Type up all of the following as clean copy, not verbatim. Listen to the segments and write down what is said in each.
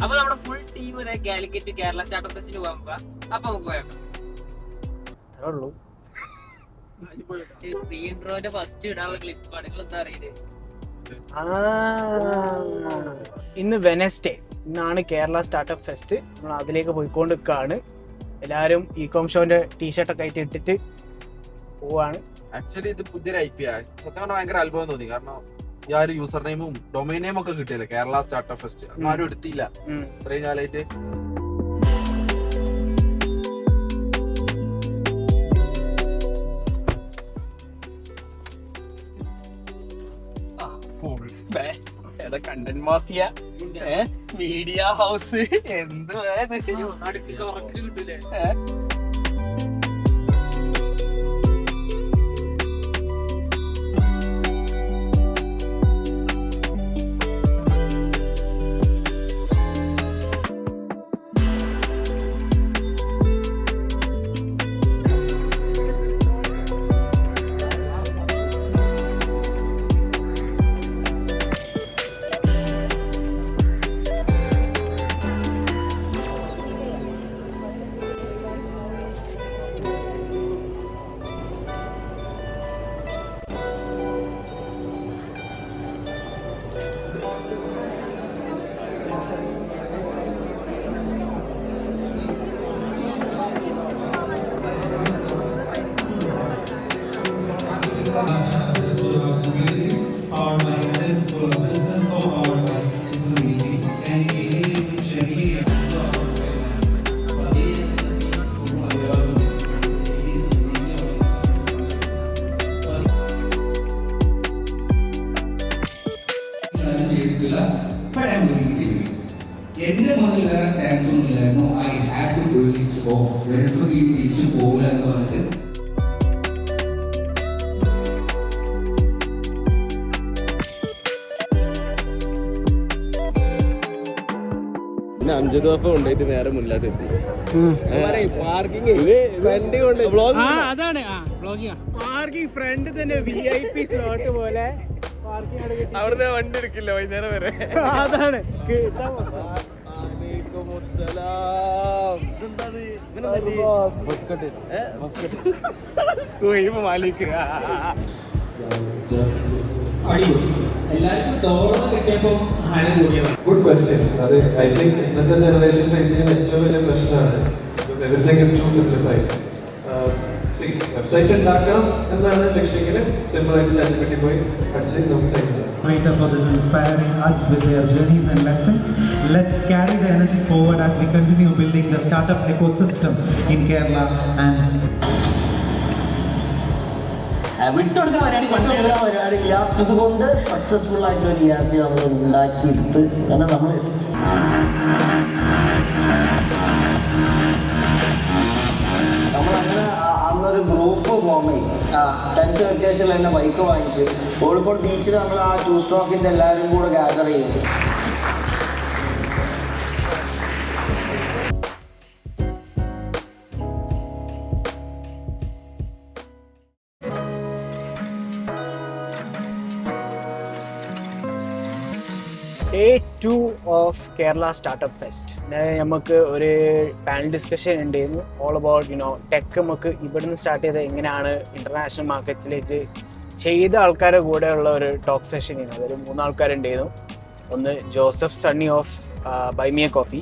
അപ്പൊ നമ്മുടെ full team Calicut Kerala startup ഫെസ്റ്റിന് പോകാൻ പോകാം. അപ്പൊ നമുക്ക് പോയേക്കാം. ഇൻട്രോന്റെ ഫസ്റ്റ് ഇടാനുള്ള ക്ലിപ്പാണ്. നിങ്ങൾ എന്താ അറിയില്ലേ? ഇന്ന് വെനസ്ഡേ, ഇന്നാണ് കേരള സ്റ്റാർട്ടപ്പ് ഫെസ്റ്റ്. നമ്മൾ അതിലേക്ക് പോയിക്കൊണ്ടിരിക്കുകയാണ്. എല്ലാവരും ഇകോം ഷോന്റെ ടീഷർട്ടൊക്കെ ആയിട്ട് ഇട്ടിട്ട് പോവാണ്. ആക്ച്വലി ഇത് പുതിയൊരു IP ആണ്. സത്യം പറഞ്ഞാൽ ഭയങ്കര അത്ഭുതം തോന്നി. കാരണം ഈ ഒരു യൂസർ നെയിമും ഡൊമൈൻ നെയിം ഒക്കെ കിട്ടിയല്ലേ കേരള സ്റ്റാർട്ടപ്പ് ഫെസ്റ്റ്. ആരും എടുത്തില്ല ഇത്രയും കാലമായിട്ട്. കണ്ടന്റ് മാഫിയ, മീഡിയ ഹൗസ്, എന്ത് കിട്ടൂലേ? എന്റെ മുന്നിൽ വേറെ ചാൻസ് ഒന്നും ഇല്ലായിരുന്നു. I had to pull it off. തിരിച്ചു പോകില്ല എന്ന് പറഞ്ഞിട്ട് അഞ്ചു കൊണ്ടായിട്ട് നേരെ മുന്നിലോട്ട് എത്തി. പാർക്കിംഗ് ഫ്രണ്ട് തന്നെ VIP സ്ലോട്ട് പോലെ അവിടുന്ന് വണ്ടി എടുക്കില്ല വൈകുന്നേരം വരെ. അതാണ് ഗുഡ് ക്വസ്റ്റ്യൻ. അത് ഐ തിങ്ക് ഇന്നത്തെ ജനറേഷൻ ഫേസ് ചെയ്യുന്ന ഏറ്റവും വലിയ പ്രശ്നമാണ്. Everything is too simplified. Website ഉണ്ടാക്കാം എന്നാണ് ലക്ഷ്യമെങ്കിൽ സിമ്പിളായിട്ട് ChatGPT പോയി പഠിച്ച് നമുക്ക് സൈറ്റ് ചെയ്യാം. Great for this inspiring us with their journeys and lessons. Let's carry the energy forward as we continue building the startup ecosystem in Kerala and വിട്ടുകൊടുക്കാൻ പരിപാടിയില്ല. ഇതുകൊണ്ട് സക്സസ്ഫുൾ ആയിട്ട് ഒരു ERP നമ്മൾ ഉണ്ടാക്കിയെടുത്ത്. കാരണം നമ്മൾ നമ്മളങ്ങനെ അന്നൊരു ഗ്രൂപ്പ് ഫോം ചെയ്യും. 10th വെക്കേഷനിൽ തന്നെ ബൈക്ക് വാങ്ങിച്ച് കോഴിക്കോട് ബീച്ചിൽ നമ്മൾ ആ 2 സ്ട്രോക്കിൻ്റെ എല്ലാവരും കൂടെ ഗ്യാദർ ചെയ്യും. Day 2 of Kerala Startup Fest. നമുക്ക് ഒരു പാനൽ ഡിസ്കഷൻ ഉണ്ടായിരുന്നു. ഓൾ അബൌട്ട് ടെക് നമുക്ക് ഇവിടുന്ന് സ്റ്റാർട്ട് ചെയ്ത് എങ്ങനെയാണ് ഇന്റർനാഷണൽ മാർക്കറ്റ്സിലേക്ക് ചെയ്ത ആൾക്കാരുടെ കൂടെയുള്ള ഒരു ടോക്ക് സെഷനാണ്. അതൊരു 3 ആൾക്കാരുണ്ടായിരുന്നു. ഒന്ന് Joseph Sunny of buy me a coffee,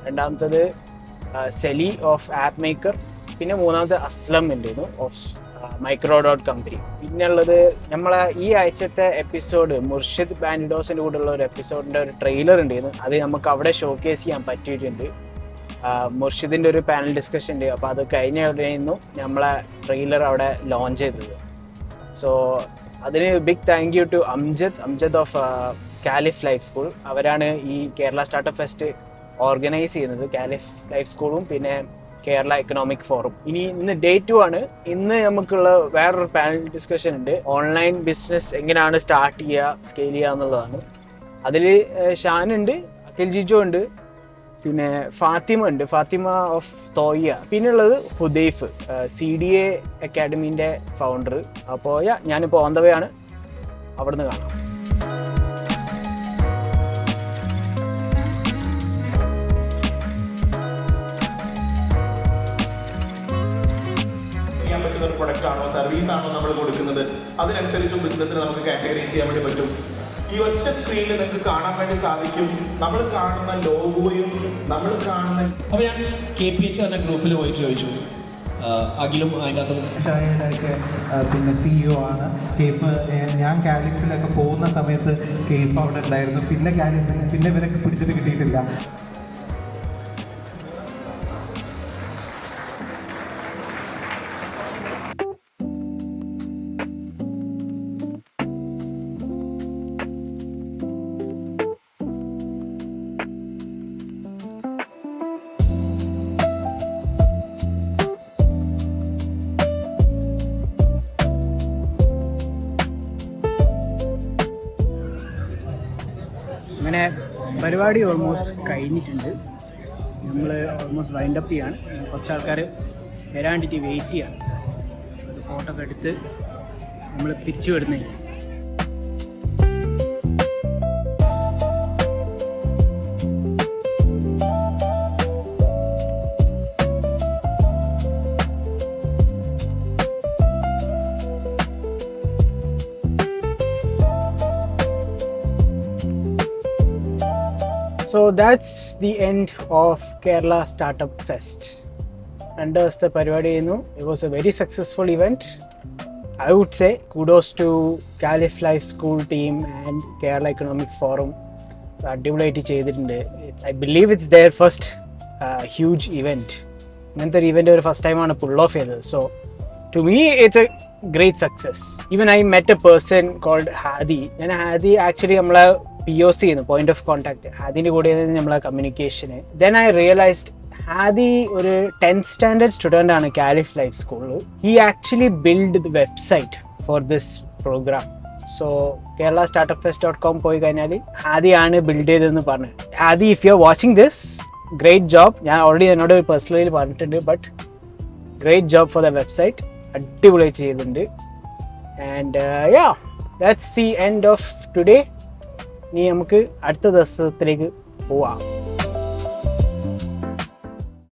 രണ്ടാമത്തത് സെലി ഓഫ് ആപ്പ് മേക്കർ, പിന്നെ മൂന്നാമത്തെ അസ്ലം ഉണ്ടായിരുന്നു ഓഫ് micro.company. പിന്നെ ഉള്ളത് നമ്മളെ ഈ ആഴ്ചത്തെ എപ്പിസോഡ് മുർഷിദ് ബാൻഡിഡോസിൻ്റെ കൂടെയുള്ള ഒരു എപ്പിസോഡിൻ്റെ ഒരു ട്രെയിലർ ഉണ്ടായിരുന്നു. അത് നമുക്ക് അവിടെ ഷോക്കേസ് ചെയ്യാൻ പറ്റിയിട്ടുണ്ട്. മുർഷിദിൻ്റെ ഒരു പാനൽ ഡിസ്കഷൻ ഉണ്ട്. അപ്പോൾ അത് കഴിഞ്ഞ ഉടനെയായിരുന്നു നമ്മളെ ട്രെയിലർ അവിടെ ലോഞ്ച് ചെയ്തത്. സോ അതിന് big thank you to Amjad of Caliph Life School. അവരാണ് ഈ കേരള സ്റ്റാർട്ടപ്പ് ഫെസ്റ്റ് ഓർഗനൈസ് ചെയ്യുന്നത്. കാലിഫ് ലൈഫ് സ്കൂളും പിന്നെ കേരള എക്കണോമിക് ഫോറം. ഇന്ന് Day 2 ആണ്. ഇന്ന് നമുക്കുള്ള വേറൊരു പാനൽ ഡിസ്കഷൻ ഉണ്ട്. ഓൺലൈൻ ബിസിനസ് എങ്ങനെയാണ് സ്റ്റാർട്ട് ചെയ്യുക, സ്കെയിൽ ചെയ്യുക എന്നുള്ളതാണ്. അതിൽ ഷാനുണ്ട്, അഖിൽ ജിജോ ഉണ്ട്, പിന്നെ ഫാത്തിമ ഉണ്ട്, ഫാത്തിമ ഓഫ് തോയ്യ, പിന്നെ ഉള്ളത് ഹുദൈഫ്, CDA അക്കാഡമീൻ്റെ ഫൗണ്ടർ. അപ്പോൾ ഞാനിപ്പോൾ ഓൺ ദ വേ ആണ്. അവിടുന്ന് കാണാം. സർവീസാണോ നമ്മൾ കൊടുക്കുന്നത്, അതിനനുസരിച്ചും ബിസിനസ്സിന് നമുക്ക് കാറ്റഗറൈസ് ചെയ്യാൻ വേണ്ടി പറ്റും. ഈ ഒറ്റ സ്ക്രീനിൽ നിങ്ങൾക്ക് കാണാൻ വേണ്ടി സാധിക്കും നമ്മൾ കാണുന്ന ലോഗോയും നമ്മൾ കാണുന്ന. അപ്പോൾ ഞാൻ KPH എന്ന ഗ്രൂപ്പിൽ പോയിട്ട് ചോദിച്ചു, അഖിലും അതിൻ്റെ അകത്ത് ഷായയുടെയൊക്കെ പിന്നെ CEO ആണ് കേഫ്. ഞാൻ കാലിക്കറ്റിലൊക്കെ പോകുന്ന സമയത്ത് കേഫ് അവിടെ ഉണ്ടായിരുന്നു. പിന്നെ ഇവരൊക്കെ പിടിച്ചിട്ട് കിട്ടിയിട്ടില്ല. അങ്ങനെ പരിപാടി ഓൾമോസ്റ്റ് കഴിഞ്ഞിട്ടുണ്ട്. നമ്മൾ ഓൾമോസ്റ്റ് വൈൻഡ് അപ്പ് ചെയ്യാണ്. കുറച്ച് ആൾക്കാർ വരാണ്ടിട്ട് വെയിറ്റ് ചെയ്യാണ്. ഒരു ഫോട്ടോ ഒക്കെ എടുത്ത് നമ്മൾ പിരിച്ചു വിടുന്നതായിരിക്കും. So that's the end of Kerala Startup Fest. Under the പരിപാടി ചെയ്യുന്നു. It was a very successful event. I would say kudos to Calif Life School team and Kerala Economic Forum. അടിപൊളിയായിട്ട് ചെയ്തിട്ടുണ്ട്. I believe it's their first huge event. ഇങ്ങനത്തെ ഒരു event ഒരു first ടൈമാണ് pull off ചെയ്തത്. So to me it's a great success. Even I met a person called Hadi. ഞാൻ Hadi actually നമ്മളെ POC ചെയ്യുന്നു, പോയിന്റ് ഓഫ് കോൺടാക്ട്. ഹാദിൻ്റെ കൂടെ നമ്മളെ കമ്മ്യൂണിക്കേഷന്. ദെൻ ഐ റിയലൈസ്ഡ് ഹാദി ഒരു 10th സ്റ്റാൻഡേർഡ് സ്റ്റുഡൻ്റ് ആണ് കാലിഫ് ലൈഫ് സ്കൂളിൽ. He actually build the website for this programme. So kerala-startupfest.com പോയി കഴിഞ്ഞാൽ ഹാദിയാണ് ബിൽഡ് ചെയ്തതെന്ന് പറഞ്ഞു. Hadi, if you are watching this, great job. ഞാൻ ഓൾറെഡി എന്നോട് പേഴ്സണലി പറഞ്ഞിട്ടുണ്ട്, but great job for the website. അടിപൊളി ചെയ്തിട്ടുണ്ട്. And yeah, that's the end of today. ഇനി നമുക്ക് അടുത്ത ദിവസത്തിലേക്ക് പോവാം.